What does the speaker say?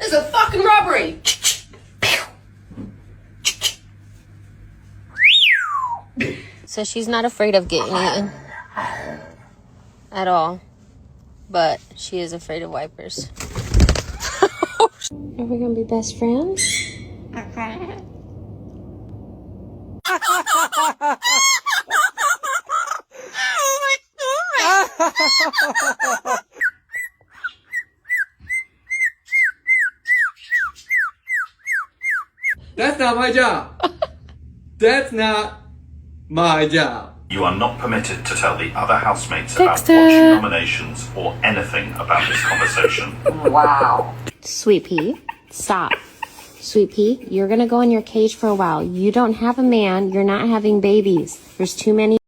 This is a fucking robbery. So she's not afraid of getting eaten at all, but she is afraid of wipers. Are we gonna be best friends? That's not my job. That's not my job. You are not permitted to tell the other housemates about washroom nominations or anything about this conversation. Sweet Pea, stop. Sweet Pea, you're gonna go in your cage for a while. You don't have a man. You're not having babies. There's too many.